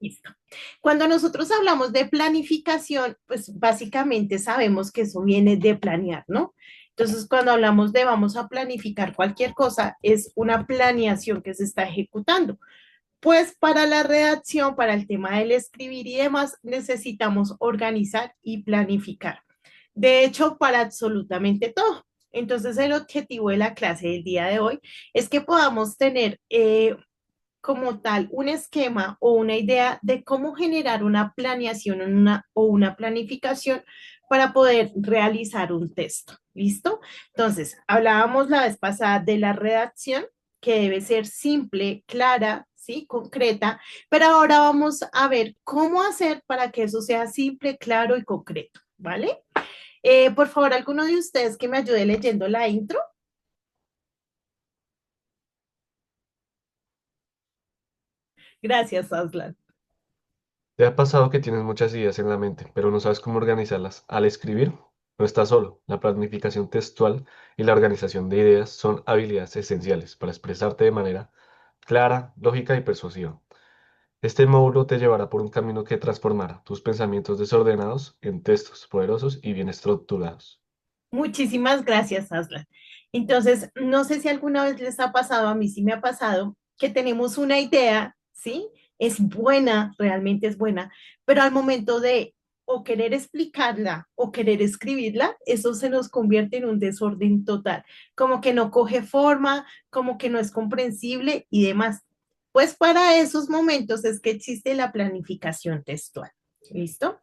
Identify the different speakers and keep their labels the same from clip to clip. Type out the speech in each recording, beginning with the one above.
Speaker 1: Listo. Cuando nosotros hablamos de planificación, pues básicamente sabemos que eso viene de planear, ¿no? Entonces, cuando hablamos de vamos a planificar cualquier cosa, es una planeación que se está ejecutando. Pues para la redacción, para el tema del escribir y demás, necesitamos organizar y planificar. De hecho, para absolutamente todo. Entonces, el objetivo de la clase del día de hoy es que podamos tener como tal un esquema o una idea de cómo generar una planeación o una planificación para poder realizar un texto. ¿Listo? Entonces, hablábamos la vez pasada de la redacción, que debe ser simple, clara, ¿sí? Concreta, pero ahora vamos a ver cómo hacer para que eso sea simple, claro y concreto, ¿vale? Por favor, alguno de ustedes que me ayude leyendo la intro. Gracias, Aslan.
Speaker 2: ¿Te ha pasado que tienes muchas ideas en la mente, pero no sabes cómo organizarlas? Al escribir, no estás solo. La planificación textual y la organización de ideas son habilidades esenciales para expresarte de manera clara, lógica y persuasiva. Este módulo te llevará por un camino que transformará tus pensamientos desordenados en textos poderosos y bien estructurados.
Speaker 1: Muchísimas gracias, Aslan. Entonces, no sé si alguna vez les ha pasado, a mí sí me ha pasado, que tenemos una idea, ¿sí? Es buena, realmente es buena, pero al momento de o querer explicarla o querer escribirla, eso se nos convierte en un desorden total, como que no coge forma, como que no es comprensible y demás. Pues para esos momentos es que existe la planificación textual. ¿Listo?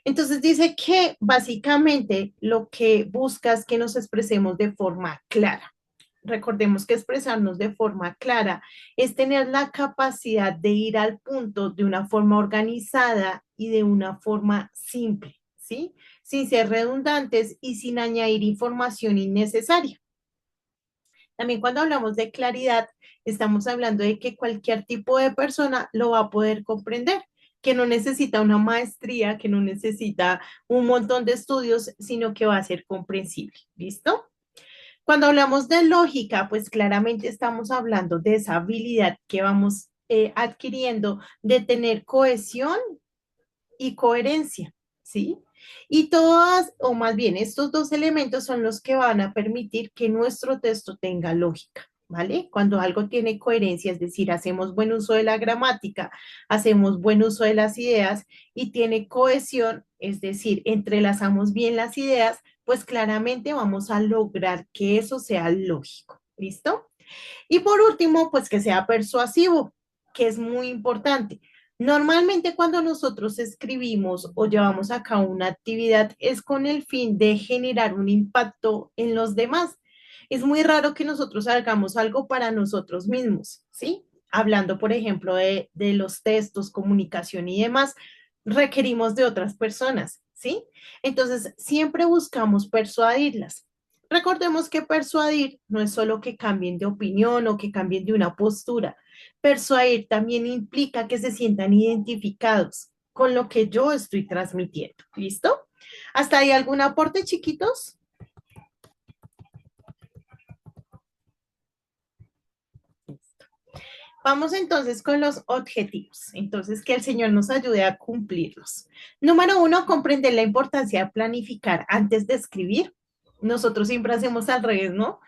Speaker 1: Entonces dice que básicamente lo que busca es que nos expresemos de forma clara. Recordemos que expresarnos de forma clara es tener la capacidad de ir al punto de una forma organizada y de una forma simple, ¿sí? Sin ser redundantes y sin añadir información innecesaria. También cuando hablamos de claridad, estamos hablando de que cualquier tipo de persona lo va a poder comprender, que no necesita una maestría, que no necesita un montón de estudios, sino que va a ser comprensible. ¿Listo? Cuando hablamos de lógica, pues claramente estamos hablando de esa habilidad que vamos adquiriendo de tener cohesión y coherencia, ¿sí? Y todas, o más bien, estos dos elementos son los que van a permitir que nuestro texto tenga lógica, ¿vale? Cuando algo tiene coherencia, es decir, hacemos buen uso de la gramática, hacemos buen uso de las ideas y tiene cohesión, es decir, entrelazamos bien las ideas, pues claramente vamos a lograr que eso sea lógico, ¿listo? Y por último, pues que sea persuasivo, que es muy importante. Normalmente cuando nosotros escribimos o llevamos a cabo una actividad es con el fin de generar un impacto en los demás. Es muy raro que nosotros hagamos algo para nosotros mismos, ¿sí? Hablando, por ejemplo, de los textos, comunicación y demás, requerimos de otras personas, ¿sí? Entonces, siempre buscamos persuadirlas. Recordemos que persuadir no es solo que cambien de opinión o que cambien de una postura. Persuadir también implica que se sientan identificados con lo que yo estoy transmitiendo. ¿Listo? ¿Hasta ahí algún aporte, chiquitos? Vamos entonces con los objetivos. Entonces, que el Señor nos ayude a cumplirlos. Número uno, comprender la importancia de planificar antes de escribir. Nosotros siempre hacemos al revés, ¿no?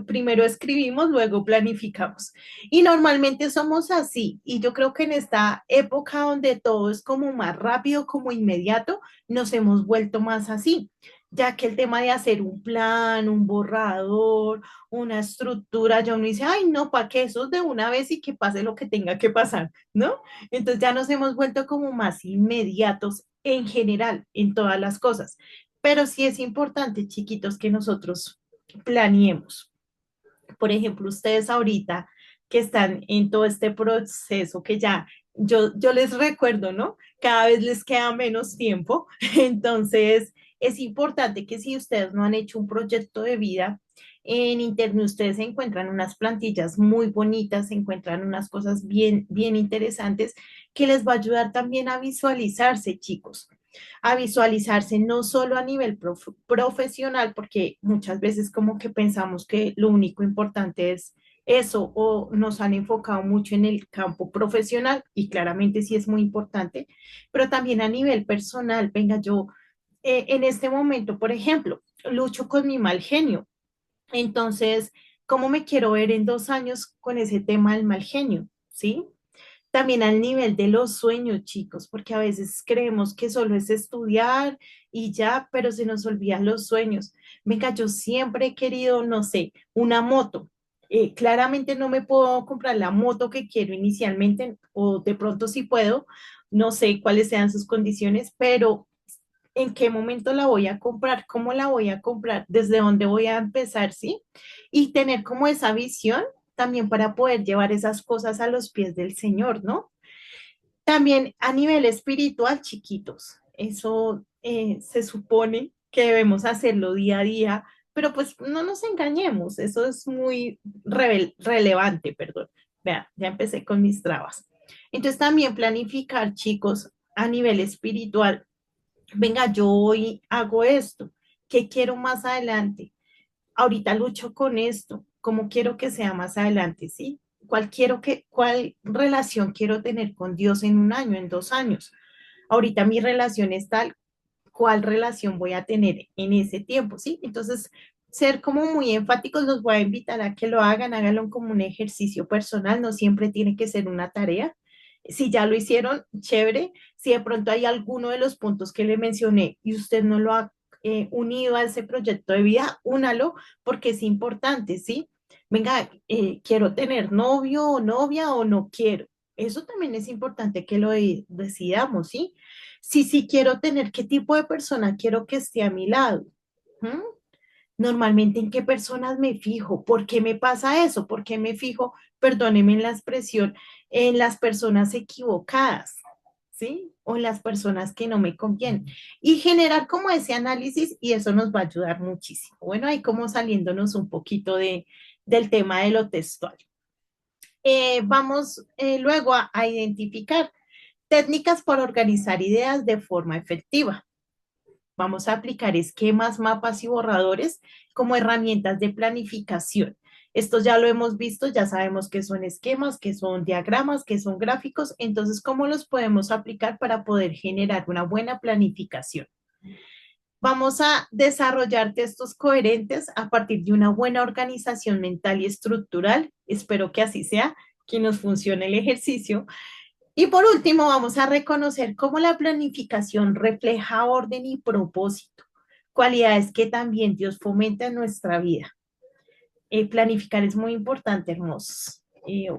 Speaker 1: Primero escribimos, luego planificamos. Y normalmente somos así. Y yo creo que en esta época donde todo es como más rápido, como inmediato, nos hemos vuelto más así, ya que el tema de hacer un plan, un borrador, una estructura, ya uno dice, ay, no, ¿para qué? Eso es de una vez y que pase lo que tenga que pasar, ¿no? Entonces ya nos hemos vuelto como más inmediatos en general, en todas las cosas. Pero sí es importante, chiquitos, que nosotros planeemos. Por ejemplo, ustedes ahorita que están en todo este proceso que ya yo les recuerdo, ¿no? Cada vez les queda menos tiempo. Entonces, es importante que si ustedes no han hecho un proyecto de vida, en internet ustedes encuentran unas plantillas muy bonitas, encuentran unas cosas bien, bien interesantes que les va a ayudar también a visualizarse, chicos, a visualizarse no solo a nivel profesional, porque muchas veces como que pensamos que lo único importante es eso o nos han enfocado mucho en el campo profesional y claramente sí es muy importante, pero también a nivel personal, venga, yo en este momento, por ejemplo, lucho con mi mal genio. Entonces, ¿cómo me quiero ver en 2 años con ese tema del mal genio? ¿Sí? También al nivel de los sueños, chicos, porque a veces creemos que solo es estudiar y ya, pero se nos olvidan los sueños. Venga, yo siempre he querido, no sé, una moto. Claramente no me puedo comprar la moto que quiero inicialmente, o de pronto sí puedo, no sé cuáles sean sus condiciones, pero ¿en qué momento la voy a comprar? ¿Cómo la voy a comprar? ¿Desde dónde voy a empezar? ¿Sí? Y tener como esa visión también para poder llevar esas cosas a los pies del Señor, ¿no? También a nivel espiritual, chiquitos, eso se supone que debemos hacerlo día a día, pero pues no nos engañemos, eso es muy relevante, perdón. Vean, ya empecé con mis trabas. Entonces también planificar, chicos, a nivel espiritual, venga, yo hoy hago esto, ¿qué quiero más adelante? Ahorita lucho con esto, ¿cómo quiero que sea más adelante? ¿Sí? ¿Cuál relación quiero tener con Dios en 1 año, en 2 años? Ahorita mi relación es tal, ¿cuál relación voy a tener en ese tiempo? ¿Sí? Entonces, ser como muy enfáticos, los voy a invitar a que lo hagan, háganlo como un ejercicio personal, no siempre tiene que ser una tarea. Si ya lo hicieron, chévere. Si de pronto hay alguno de los puntos que le mencioné y usted no lo ha unido a ese proyecto de vida, únalo porque es importante, ¿sí? Venga, quiero tener novio o novia o no quiero. Eso también es importante que lo decidamos, ¿sí? Si quiero tener, ¿qué tipo de persona quiero que esté a mi lado? ¿Mm? Normalmente, ¿en qué personas me fijo? ¿Por qué me pasa eso? ¿Por qué me fijo, perdónenme la expresión, en las personas equivocadas? ¿Sí? O en las personas que no me convienen. Y generar como ese análisis y eso nos va a ayudar muchísimo. Bueno, ahí como saliéndonos un poquito del tema de lo textual. Vamos luego a identificar técnicas para organizar ideas de forma efectiva. Vamos a aplicar esquemas, mapas y borradores como herramientas de planificación. Esto ya lo hemos visto, ya sabemos qué son esquemas, qué son diagramas, qué son gráficos. Entonces, ¿cómo los podemos aplicar para poder generar una buena planificación? Vamos a desarrollar textos coherentes a partir de una buena organización mental y estructural. Espero que así sea, que nos funcione el ejercicio. Y por último, vamos a reconocer cómo la planificación refleja orden y propósito, cualidades que también Dios fomenta en nuestra vida. Planificar es muy importante, hermosos.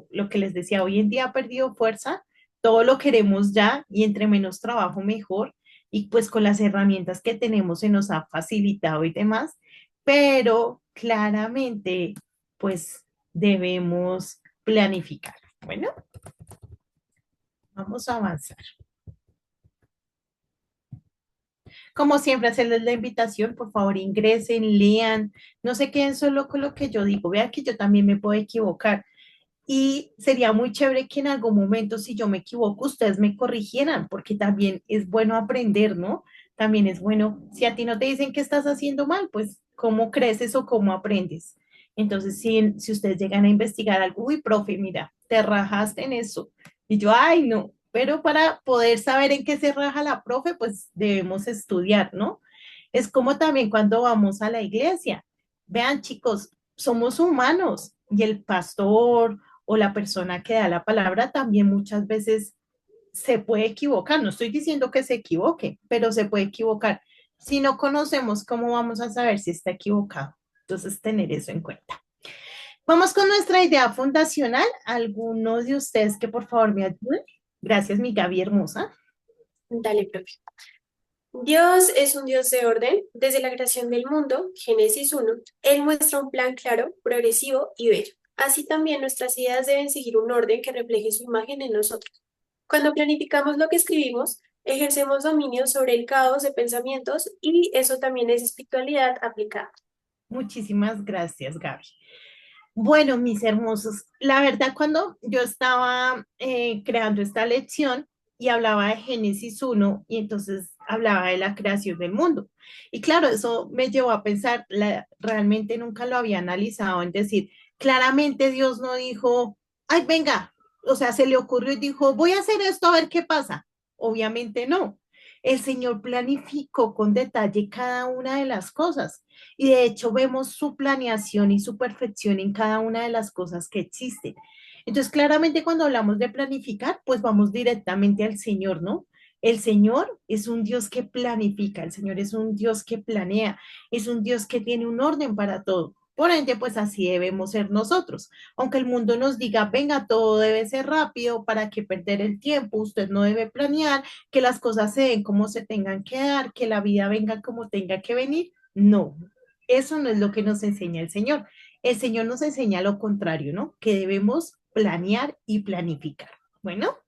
Speaker 1: Lo que les decía, hoy en día ha perdido fuerza, todo lo queremos ya y entre menos trabajo mejor. Y pues con las herramientas que tenemos se nos ha facilitado y demás, pero claramente pues debemos planificar. Bueno, vamos a avanzar. Como siempre, hacerles la invitación, por favor, ingresen, lean, no se queden solo con lo que yo digo, vean que yo también me puedo equivocar. Y sería muy chévere que en algún momento, si yo me equivoco, ustedes me corrigieran, porque también es bueno aprender, ¿no? También es bueno, si a ti no te dicen que estás haciendo mal, pues, ¿cómo creces o cómo aprendes? Entonces, si ustedes llegan a investigar algo, uy, profe, mira, te rajaste en eso. Y yo, ay, no, pero para poder saber en qué se raja la profe, pues debemos estudiar, ¿no? Es como también cuando vamos a la iglesia. Vean, chicos, somos humanos y el pastor o la persona que da la palabra también muchas veces se puede equivocar. No estoy diciendo que se equivoque, pero se puede equivocar. Si no conocemos, ¿cómo vamos a saber si está equivocado? Entonces, tener eso en cuenta. Vamos con nuestra idea fundacional. ¿Alguno de ustedes que por favor me ayude? Gracias, mi Gaby hermosa.
Speaker 3: Dale, profe. Dios es un Dios de orden. Desde la creación del mundo, Génesis 1, Él muestra un plan claro, progresivo y bello. Así también nuestras ideas deben seguir un orden que refleje su imagen en nosotros. Cuando planificamos lo que escribimos, ejercemos dominio sobre el caos de pensamientos y eso también es espiritualidad aplicada.
Speaker 1: Muchísimas gracias, Gaby. Bueno, mis hermosos, la verdad cuando yo estaba creando esta lección y hablaba de Génesis 1 y entonces hablaba de la creación del mundo. Y claro, eso me llevó a pensar, realmente nunca lo había analizado en decir Claramente Dios no dijo, ay, venga, o sea, se le ocurrió y dijo, voy a hacer esto a ver qué pasa. Obviamente no. El Señor planificó con detalle cada una de las cosas y de hecho vemos su planeación y su perfección en cada una de las cosas que existen. Entonces, claramente cuando hablamos de planificar, pues vamos directamente al Señor, ¿no? El Señor es un Dios que planifica, el Señor es un Dios que planea, es un Dios que tiene un orden para todo. Por ende, pues así debemos ser nosotros. Aunque el mundo nos diga, venga, todo debe ser rápido, para que perder el tiempo, usted no debe planear, que las cosas se den como se tengan que dar, que la vida venga como tenga que venir. No, eso no es lo que nos enseña el Señor. El Señor nos enseña lo contrario, ¿no? Que debemos planear y planificar. Bueno,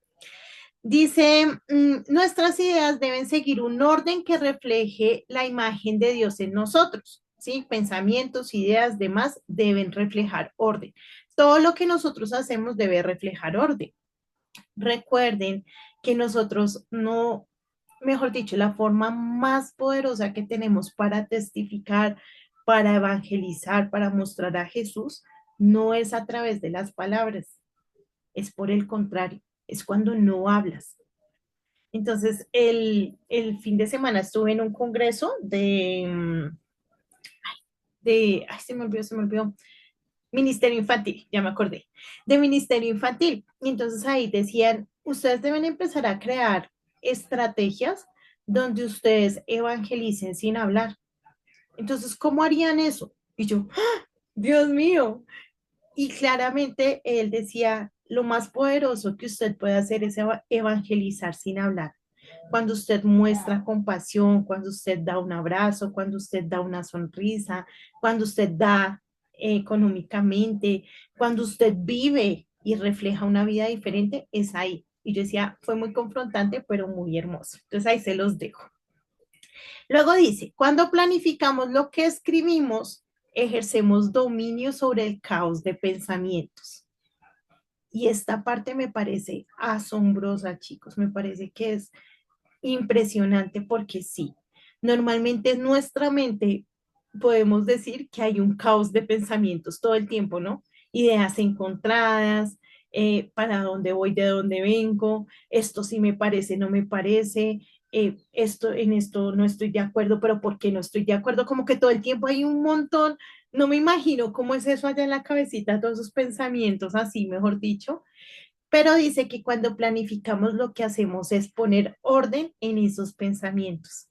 Speaker 1: dice, nuestras ideas deben seguir un orden que refleje la imagen de Dios en nosotros, ¿sí? Pensamientos, ideas, demás deben reflejar orden. Todo lo que nosotros hacemos debe reflejar orden. Recuerden que nosotros no, mejor dicho, la forma más poderosa que tenemos para testificar, para evangelizar, para mostrar a Jesús, no es a través de las palabras, es por el contrario, es cuando no hablas. Entonces, el fin de semana estuve en un congreso ay, se me olvidó, Ministerio Infantil, ya me acordé, de Ministerio Infantil. Y entonces ahí decían, ustedes deben empezar a crear estrategias donde ustedes evangelicen sin hablar. Entonces, ¿cómo harían eso? Y yo, ¡ah! Dios mío. Y claramente él decía, lo más poderoso que usted puede hacer es evangelizar sin hablar. Cuando usted muestra compasión, cuando usted da un abrazo, cuando usted da una sonrisa, cuando usted da económicamente, cuando usted vive y refleja una vida diferente, es ahí. Y yo decía, fue muy confrontante, pero muy hermoso. Entonces ahí se los dejo. Luego dice, cuando planificamos lo que escribimos, ejercemos dominio sobre el caos de pensamientos. Y esta parte me parece asombrosa, chicos. Me parece que es impresionante porque sí, normalmente en nuestra mente podemos decir que hay un caos de pensamientos todo el tiempo, ¿no? Ideas encontradas, para dónde voy, de dónde vengo, esto sí me parece, no me parece, en esto no estoy de acuerdo, pero ¿por qué no estoy de acuerdo? Como que todo el tiempo hay un montón, no me imagino cómo es eso allá en la cabecita, todos esos pensamientos así, mejor dicho, pero dice que cuando planificamos lo que hacemos es poner orden en esos pensamientos.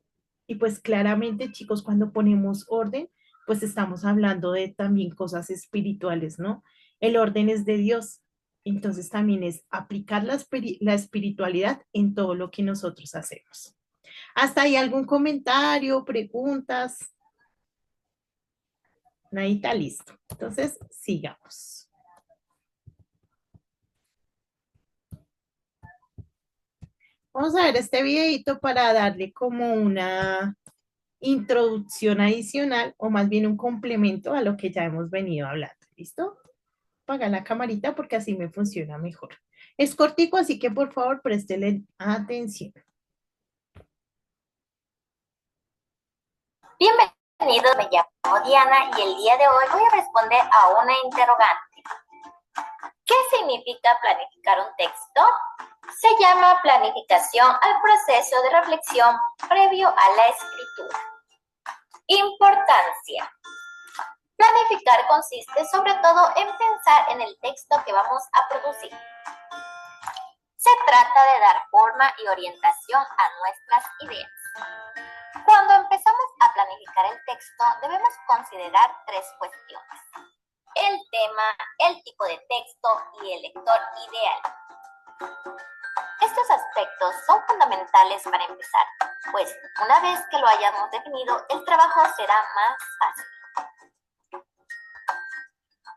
Speaker 1: Y pues claramente, chicos, cuando ponemos orden, pues estamos hablando de también cosas espirituales, ¿no? El orden es de Dios. Entonces también es aplicar la espiritualidad en todo lo que nosotros hacemos. ¿Hasta ahí algún comentario, preguntas? Nadita, listo. Entonces, sigamos. Vamos a ver este videito para darle como una introducción adicional o más bien un complemento a lo que ya hemos venido hablando. ¿Listo? Apaga la camarita porque así me funciona mejor. Es cortico, así que por favor préstele atención.
Speaker 4: Bienvenido, me llamo Diana y el día de hoy voy a responder a una interrogante. ¿Qué significa planificar un texto? Se llama planificación al proceso de reflexión previo a la escritura. Importancia. Planificar consiste sobre todo en pensar en el texto que vamos a producir. Se trata de dar forma y orientación a nuestras ideas. Cuando empezamos a planificar el texto, debemos considerar tres cuestiones: el tema, el tipo de texto y el lector ideal. Estos aspectos son fundamentales para empezar, pues una vez que lo hayamos definido, el trabajo será más fácil.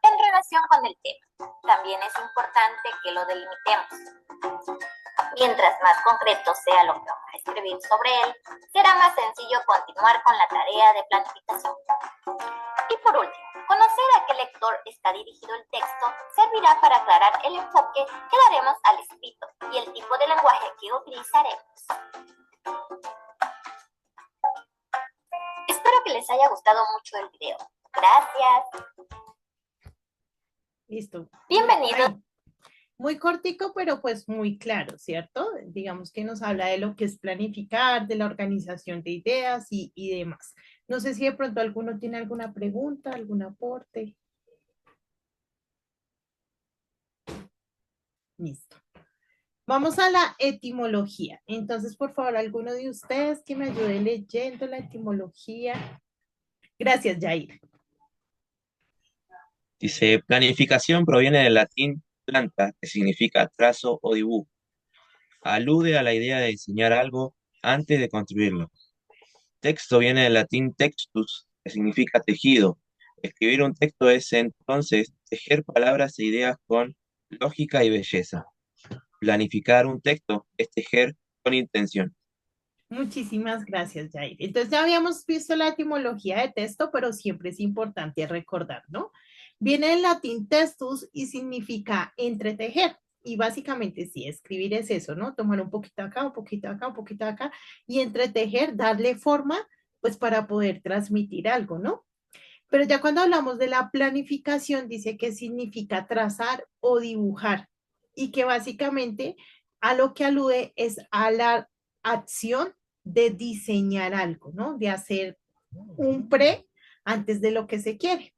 Speaker 4: En relación con el tema, también es importante que lo delimitemos. Mientras más concreto sea lo que vamos a escribir sobre él, será más sencillo continuar con la tarea de planificación. Y por último, conocer a qué lector está dirigido el texto servirá para aclarar el enfoque que daremos al escrito y el tipo de lenguaje que utilizaremos. Espero que les haya gustado mucho el video. Gracias.
Speaker 1: Listo.
Speaker 4: Bienvenido.
Speaker 1: Ahí. Muy cortico, pero pues muy claro, ¿cierto? Digamos que nos habla de lo que es planificar, de la organización de ideas y demás. No sé si de pronto alguno tiene alguna pregunta, algún aporte. Listo. Vamos a la etimología. Entonces, por favor, alguno de ustedes que me ayude leyendo la etimología. Gracias, Jair.
Speaker 5: Dice, planificación proviene del latín planta, que significa trazo o dibujo. Alude a la idea de diseñar algo antes de construirlo. Texto viene del latín textus, que significa tejido. Escribir un texto es entonces tejer palabras e ideas con lógica y belleza. Planificar un texto es tejer con intención.
Speaker 1: Muchísimas gracias, Jair. Entonces ya habíamos visto la etimología de texto, pero siempre es importante recordar, ¿no? Viene del latín testus y significa entretejer. Y básicamente sí, escribir es eso, ¿no? Tomar un poquito acá, un poquito acá, un poquito acá y entretejer, darle forma, pues para poder transmitir algo, ¿no? Pero ya cuando hablamos de la planificación, dice que significa trazar o dibujar y que básicamente a lo que alude es a la acción de diseñar algo, ¿no? De hacer un pre antes de lo que se quiere.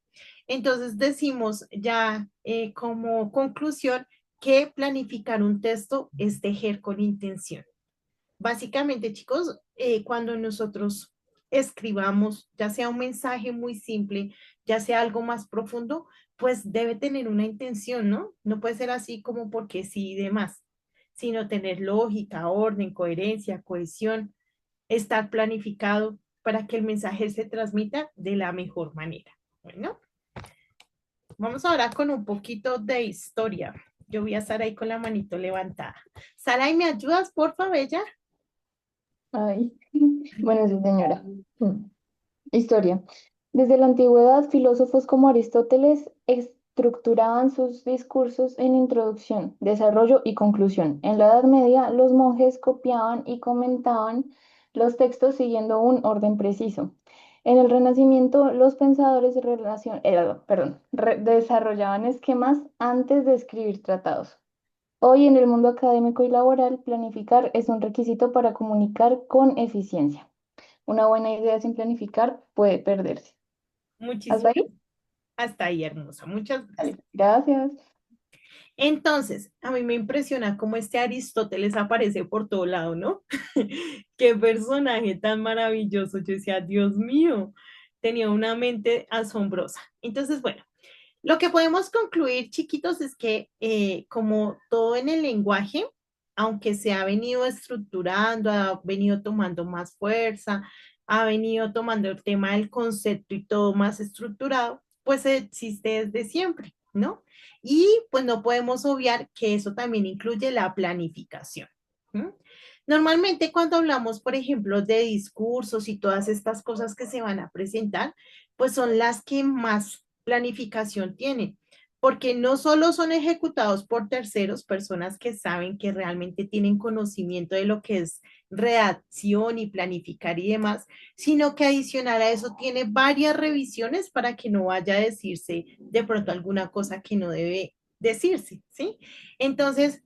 Speaker 1: Entonces decimos ya como conclusión que planificar un texto es tejer con intención. Básicamente, chicos, cuando nosotros escribamos, ya sea un mensaje muy simple, ya sea algo más profundo, pues debe tener una intención, ¿no? No puede ser así como porque sí y demás, sino tener lógica, orden, coherencia, cohesión, estar planificado para que el mensaje se transmita de la mejor manera. Bueno, vamos ahora con un poquito de historia. Yo voy a estar ahí con la manito levantada. Sara, ¿y me ayudas, por favor, Bella?
Speaker 6: Ay, bueno, sí, señora. Historia. Desde la antigüedad, filósofos como Aristóteles estructuraban sus discursos en introducción, desarrollo y conclusión. En la Edad Media, los monjes copiaban y comentaban los textos siguiendo un orden preciso. En el Renacimiento, los pensadores desarrollaban esquemas antes de escribir tratados. Hoy en el mundo académico y laboral, planificar es un requisito para comunicar con eficiencia. Una buena idea sin planificar puede perderse. ¿Hasta
Speaker 1: Muchísimas.
Speaker 6: ahí?
Speaker 1: Hasta ahí, hermosa. Muchas
Speaker 6: Vale,
Speaker 1: gracias.
Speaker 6: gracias.
Speaker 1: Entonces, a mí me impresiona cómo este Aristóteles aparece por todo lado, ¿no? Qué personaje tan maravilloso. Yo decía, Dios mío, tenía una mente asombrosa. Entonces, bueno, lo que podemos concluir, chiquitos, es que como todo en el lenguaje, aunque se ha venido estructurando, ha venido tomando más fuerza, ha venido tomando el tema del concepto y todo más estructurado, pues existe desde siempre, ¿no? Y pues no podemos obviar que eso también incluye la planificación. ¿M? Normalmente cuando hablamos, por ejemplo, de discursos y todas estas cosas que se van a presentar, pues son las que más planificación tienen, porque no solo son ejecutados por terceros, personas que saben que realmente tienen conocimiento de lo que es redacción y planificar y demás, sino que adicional a eso tiene varias revisiones para que no vaya a decirse de pronto alguna cosa que no debe decirse, ¿sí? Entonces,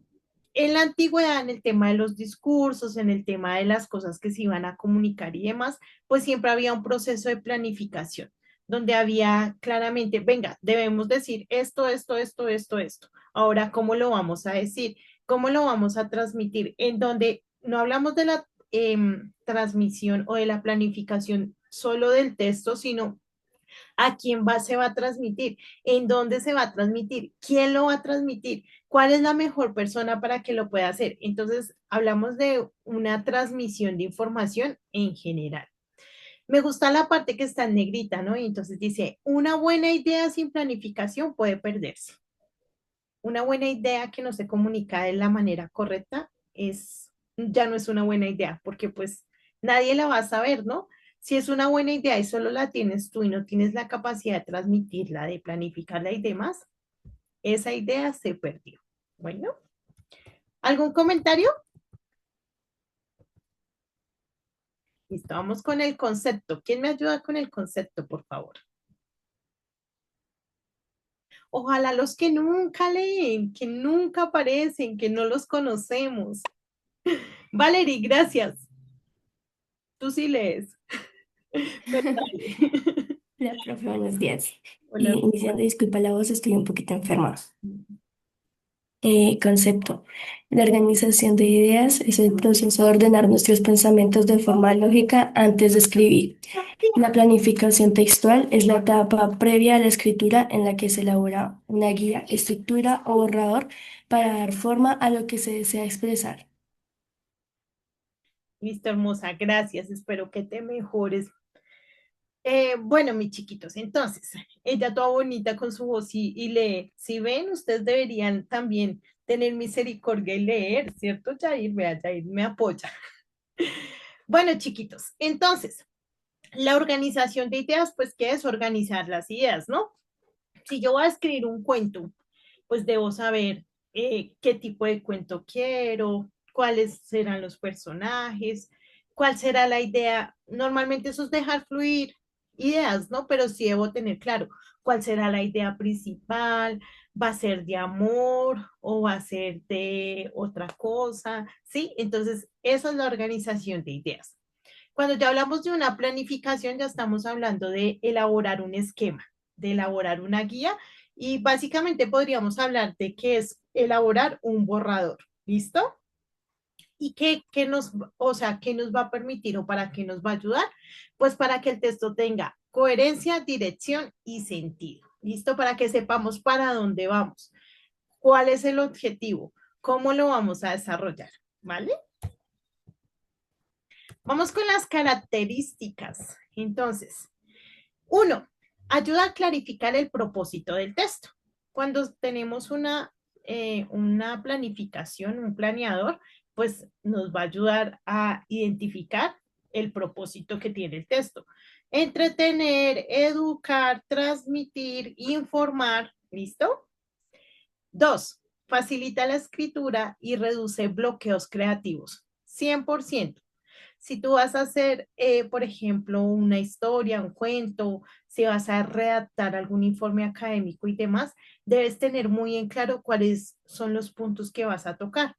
Speaker 1: en la antigüedad, en el tema de los discursos, en el tema de las cosas que se iban a comunicar y demás, pues siempre había un proceso de planificación, donde había claramente, venga, debemos decir esto, esto, esto, esto, esto. Ahora, ¿cómo lo vamos a decir? ¿Cómo lo vamos a transmitir? En donde no hablamos de la transmisión o de la planificación solo del texto, sino a quién se va a transmitir, en dónde se va a transmitir, quién lo va a transmitir, cuál es la mejor persona para que lo pueda hacer. Entonces, hablamos de una transmisión de información en general. Me gusta la parte que está en negrita, ¿no? Y entonces dice, una buena idea sin planificación puede perderse. Una buena idea que no se comunica de la manera correcta ya no es una buena idea, porque pues nadie la va a saber, ¿no? Si es una buena idea y solo la tienes tú y no tienes la capacidad de transmitirla, de planificarla y demás, esa idea se perdió. Bueno, ¿algún comentario? Listo, vamos con el concepto. ¿Quién me ayuda con el concepto, por favor? Ojalá los que nunca leen, que nunca aparecen, que no los conocemos. Valerie, gracias. Tú sí lees. Pero dale.
Speaker 7: Hola, profe, buenos días.
Speaker 1: Hola.
Speaker 7: Iniciando, disculpa la voz, estoy un poquito enferma. Concepto. La organización de ideas es el proceso de ordenar nuestros pensamientos de forma lógica antes de escribir. La planificación textual es la etapa previa a la escritura en la que se elabora una guía, estructura o borrador para dar forma a lo que se desea expresar.
Speaker 1: Listo, hermosa, gracias. Espero que te mejores. Bueno, mis chiquitos, entonces, ella toda bonita con su voz y lee. Si ven, ustedes deberían también tener misericordia y leer, ¿cierto, Jair? Vea, Jair me apoya. Bueno, chiquitos, entonces, la organización de ideas, pues, ¿qué es organizar las ideas, no? Si yo voy a escribir un cuento, pues debo saber qué tipo de cuento quiero, cuáles serán los personajes, cuál será la idea. Normalmente eso es dejar fluir ideas, ¿no? Pero sí debo tener claro cuál será la idea principal, va a ser de amor o va a ser de otra cosa, ¿sí? Entonces, esa es la organización de ideas. Cuando ya hablamos de una planificación, ya estamos hablando de elaborar un esquema, de elaborar una guía y básicamente podríamos hablar de qué es elaborar un borrador. ¿Listo? ¿Y qué nos, o sea, qué nos va a permitir o para qué nos va a ayudar? Pues para que el texto tenga coherencia, dirección y sentido. ¿Listo? Para que sepamos para dónde vamos, cuál es el objetivo, cómo lo vamos a desarrollar. ¿Vale? Vamos con las características. Entonces, uno, ayuda a clarificar el propósito del texto. Cuando tenemos una planificación, un planeador, pues nos va a ayudar a identificar el propósito que tiene el texto. Entretener, educar, transmitir, informar. ¿Listo? Dos, facilita la escritura y reduce bloqueos creativos. 100%. Si tú vas a hacer, por ejemplo, una historia, un cuento, si vas a redactar algún informe académico y demás, debes tener muy en claro cuáles son los puntos que vas a tocar,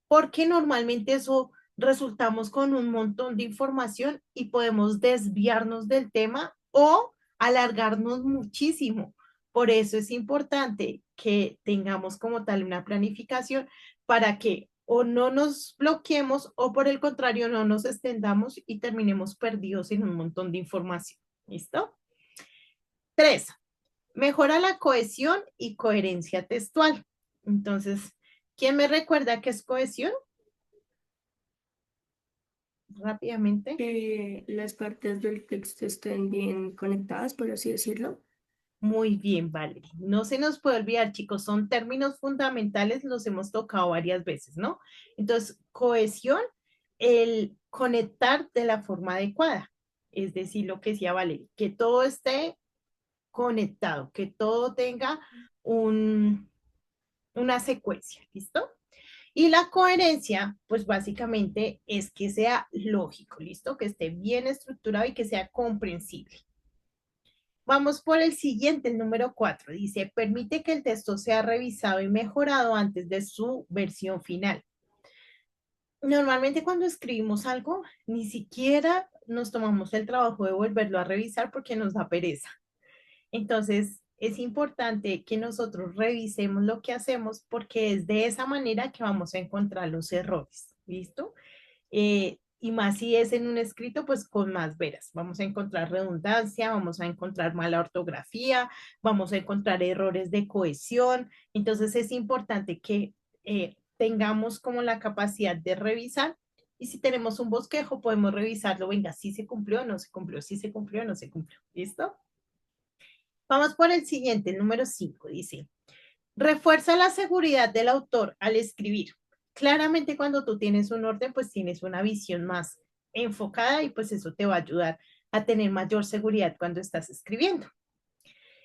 Speaker 1: porque normalmente eso resultamos con un montón de información y podemos desviarnos del tema o alargarnos muchísimo. Por eso es importante que tengamos como tal una planificación para que o no nos bloqueemos o por el contrario no nos extendamos y terminemos perdidos en un montón de información. ¿Listo? Tres, mejora la cohesión y coherencia textual. Entonces, ¿quién me recuerda qué es cohesión? Rápidamente.
Speaker 7: Que las partes del texto estén bien conectadas, por así decirlo.
Speaker 1: Muy bien, Valerie. No se nos puede olvidar, chicos, son términos fundamentales, los hemos tocado varias veces, ¿no? Entonces, cohesión, el conectar de la forma adecuada, es decir, lo que decía Valerie, que todo esté conectado, que todo tenga una secuencia, ¿listo? Y la coherencia, pues básicamente es que sea lógico, ¿listo? Que esté bien estructurado y que sea comprensible. Vamos por el siguiente, el número 4. Dice, permite que el texto sea revisado y mejorado antes de su versión final. Normalmente cuando escribimos algo, ni siquiera nos tomamos el trabajo de volverlo a revisar porque nos da pereza. Entonces, es importante que nosotros revisemos lo que hacemos porque es de esa manera que vamos a encontrar los errores. ¿Listo? Y más si es en un escrito, pues con más veras. Vamos a encontrar redundancia, vamos a encontrar mala ortografía, vamos a encontrar errores de cohesión. Entonces es importante que tengamos como la capacidad de revisar y si tenemos un bosquejo podemos revisarlo, venga, si se cumplió o no se cumplió, si se cumplió o no se cumplió. ¿Listo? Vamos por el siguiente, el número 5, dice, refuerza la seguridad del autor al escribir. Claramente cuando tú tienes un orden, pues tienes una visión más enfocada y pues eso te va a ayudar a tener mayor seguridad cuando estás escribiendo.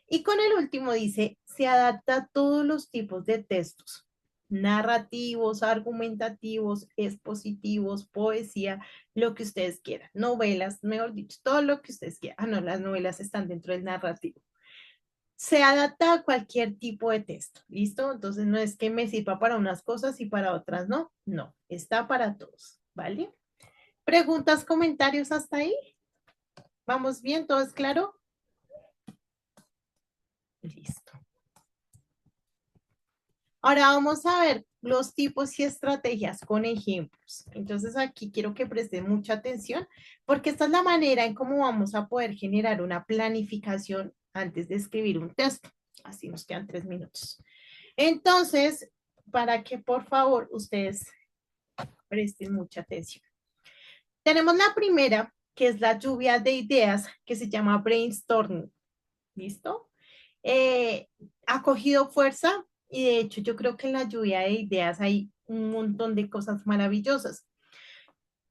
Speaker 1: Y con el último dice, se adapta a todos los tipos de textos, narrativos, argumentativos, expositivos, poesía, lo que ustedes quieran, novelas, mejor dicho, todo lo que ustedes quieran. Ah, no, las novelas están dentro del narrativo. Se adapta a cualquier tipo de texto, ¿listo? Entonces no es que me sirva para unas cosas y para otras no, no, está para todos, ¿vale? ¿Preguntas, comentarios hasta ahí? ¿Vamos bien? ¿Todo es claro? Listo. Ahora vamos a ver los tipos y estrategias con ejemplos. Entonces aquí quiero que presten mucha atención porque esta es la manera en cómo vamos a poder generar una planificación antes de escribir un texto. Así nos quedan 3 minutos. Entonces, para que por favor ustedes presten mucha atención. Tenemos la primera, que es la lluvia de ideas, que se llama brainstorming. ¿Listo? Ha cogido fuerza y de hecho yo creo que en la lluvia de ideas hay un montón de cosas maravillosas.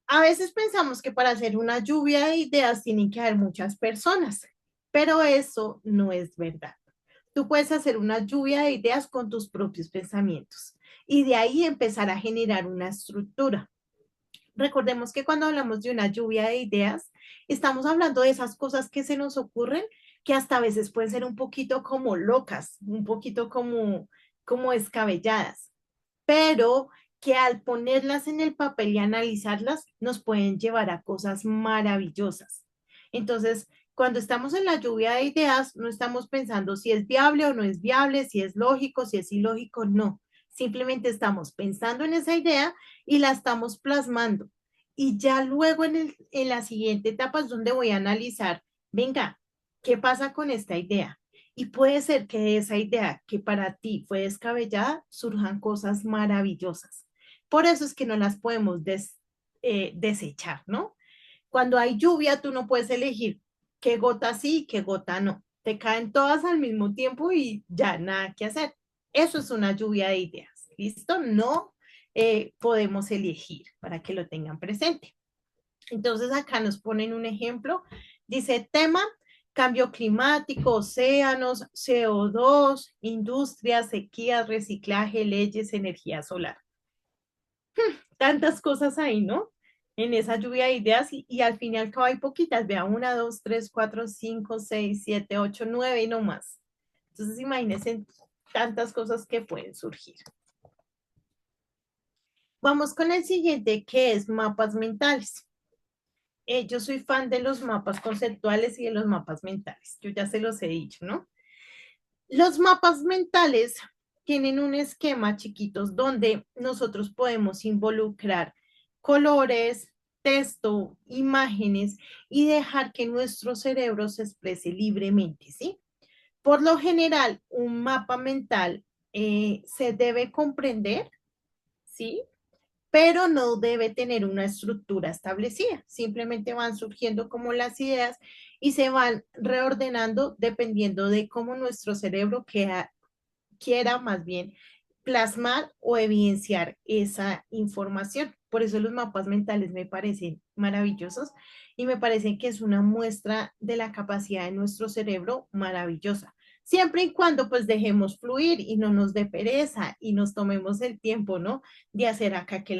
Speaker 1: A veces pensamos que para hacer una lluvia de ideas tienen que haber muchas personas, pero eso no es verdad. Tú puedes hacer una lluvia de ideas con tus propios pensamientos y de ahí empezar a generar una estructura. Recordemos que cuando hablamos de una lluvia de ideas, estamos hablando de esas cosas que se nos ocurren que hasta a veces pueden ser un poquito como locas, un poquito como descabelladas, pero que al ponerlas en el papel y analizarlas nos pueden llevar a cosas maravillosas. Entonces, cuando estamos en la lluvia de ideas, no estamos pensando si es viable o no es viable, si es lógico, si es ilógico, no. Simplemente estamos pensando en esa idea y la estamos plasmando. Y ya luego en la siguiente etapa es donde voy a analizar, venga, ¿qué pasa con esta idea? Y puede ser que de esa idea que para ti fue descabellada surjan cosas maravillosas. Por eso es que no las podemos desechar, ¿no? Cuando hay lluvia, tú no puedes elegir qué gota sí, qué gota no. Te caen todas al mismo tiempo y ya nada que hacer. Eso es una lluvia de ideas, ¿listo? No podemos elegir para que lo tengan presente. Entonces acá nos ponen un ejemplo. Dice tema, cambio climático, océanos, CO2, industria, sequías, reciclaje, leyes, energía solar. Tantas cosas ahí, ¿no? En esa lluvia de ideas y al fin y al cabo hay poquitas. Vea, 1, 2, 3, 4, 5, 6, 7, 8, 9 y no más. Entonces imagínense tantas cosas que pueden surgir. Vamos con el siguiente, que es mapas mentales. Yo soy fan de los mapas conceptuales y de los mapas mentales. Yo ya se los he dicho, ¿no? Los mapas mentales tienen un esquema, chiquitos, donde nosotros podemos involucrar colores, texto, imágenes y dejar que nuestro cerebro se exprese libremente, ¿sí? Por lo general, un mapa mental se debe comprender, ¿sí? Pero no debe tener una estructura establecida. Simplemente van surgiendo como las ideas y se van reordenando dependiendo de cómo nuestro cerebro quiera más bien plasmar o evidenciar esa información. Por eso los mapas mentales me parecen maravillosos y me parecen que es una muestra de la capacidad de nuestro cerebro maravillosa. Siempre y cuando pues dejemos fluir y no nos dé pereza y nos tomemos el tiempo, ¿no? De hacer acá que